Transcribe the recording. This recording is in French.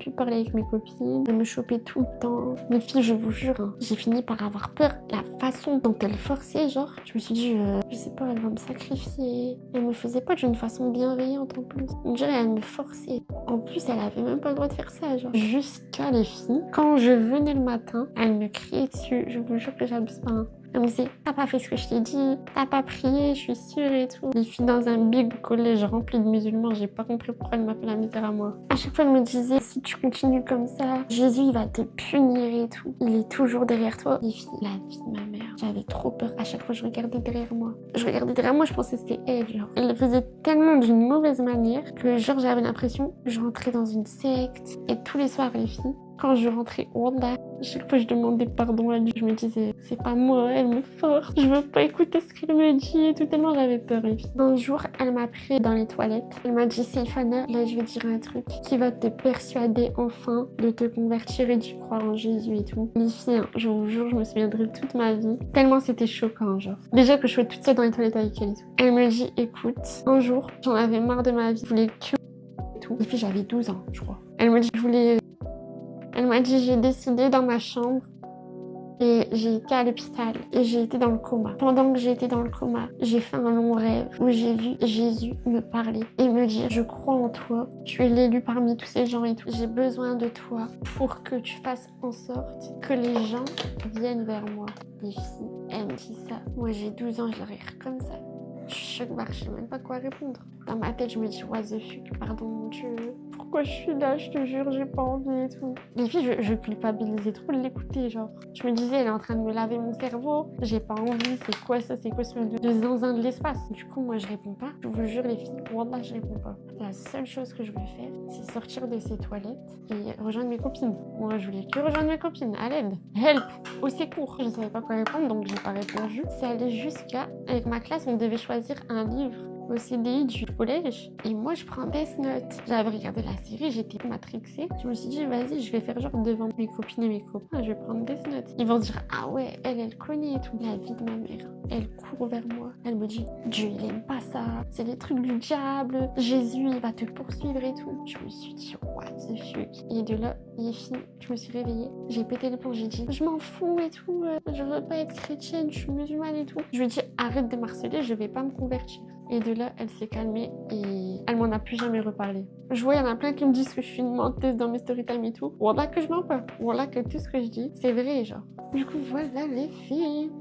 Puis parler avec mes copines, elles me chopaient tout le temps. Les filles, je vous jure, hein, j'ai fini par avoir peur. La façon dont elles forçaient, genre, je me suis dit, je sais pas, elle va me sacrifier. Elle me faisait pas d'une façon bienveillante en plus. On dirait elle me forçait. En plus, elle avait même pas le droit de faire ça, genre. Jusqu'à les filles, quand je venais le matin, elles me criaient dessus. Je vous jure que j'abuse pas, hein. Elle me disait, t'as pas fait ce que je t'ai dit, t'as pas prié, je suis sûre et tout. Les filles dans un big collège rempli de musulmans, j'ai pas compris pourquoi elle m'a fait la misère à moi. À chaque fois, elle me disait, si tu continues comme ça, Jésus, il va te punir et tout. Il est toujours derrière toi. Les filles, la vie de ma mère. J'avais trop peur. À chaque fois, je regardais derrière moi. Je pensais que c'était elle, genre. Elle le faisait tellement d'une mauvaise manière que, genre, j'avais l'impression que je rentrais dans une secte. Et tous les soirs, les filles, quand je rentrais, Wallah, chaque fois je demandais pardon à lui, je me disais, c'est pas moi, elle me force, je veux pas écouter ce qu'elle me dit et tout, tellement j'avais peur. Et puis, un jour, elle m'a pris dans les toilettes, elle m'a dit, Seifana, là je vais dire un truc qui va te persuader enfin de te convertir et d'y croire en Jésus et tout. Les filles, hein, je vous jure, je me souviendrai de toute ma vie, tellement c'était choquant, genre. Déjà que je suis toute seule dans les toilettes avec elle et tout. Elle me dit, écoute, un jour, j'en avais marre de ma vie, je voulais que et tout. Et puis j'avais 12 ans, je crois. Elle me dit, elle m'a dit, j'ai décidé dans ma chambre et j'ai été à l'hôpital et j'ai été dans le coma. Pendant que j'ai été dans le coma, j'ai fait un long rêve où j'ai vu Jésus me parler et me dire, je crois en toi, tu es l'élu parmi tous ces gens et tout. J'ai besoin de toi pour que tu fasses en sorte que les gens viennent vers moi. Les filles, elle me dit ça. Moi j'ai 12 ans, je rire comme ça. Je suis choquée, je sais même pas quoi répondre. Dans ma tête, je me dis, what the fuck, pardon mon Dieu. Pourquoi je suis là, je te jure, j'ai pas envie et tout. Les filles, je culpabilisais trop de l'écouter, genre. Je me disais, elle est en train de me laver mon cerveau, j'ai pas envie, c'est quoi ça, c'est quoi ce de zinzin de l'espace. Du coup, moi, je réponds pas. Je vous jure, les filles, wallah, je réponds pas. La seule chose que je voulais faire, c'est sortir de ces toilettes et rejoindre mes copines. Moi, je voulais que rejoindre mes copines, à l'aide. Help, au secours. Je savais pas quoi répondre, donc j'ai pas répondu. C'est allé jusqu'à, avec ma classe, on devait choisir un livre au CDI du collège et moi je prends Death Note. J'avais regardé la série, j'étais matrixée. Je me suis dit vas-y, je vais faire genre devant mes copines et mes copains, je vais prendre Death Note. Ils vont se dire ah ouais, elle connaît et tout. La vie de ma mère, elle court vers moi. Elle me dit Dieu il aime pas ça, c'est les trucs du diable, Jésus il va te poursuivre et tout. Je me suis dit what the fuck. Et de là, les filles, je me suis réveillée, j'ai pété le plomb, j'ai dit je m'en fous et tout, je veux pas être chrétienne, je suis musulmane et tout. Je lui ai dit arrête de m'harceler, je vais pas me convertir. Et de là, elle s'est calmée et elle m'en a plus jamais reparlé. Je vois, il y en a plein qui me disent que je suis une menteuse dans mes storytime et tout. Voilà que je mens pas. Voilà que tout ce que je dis, c'est vrai, genre. Du coup, voilà les filles.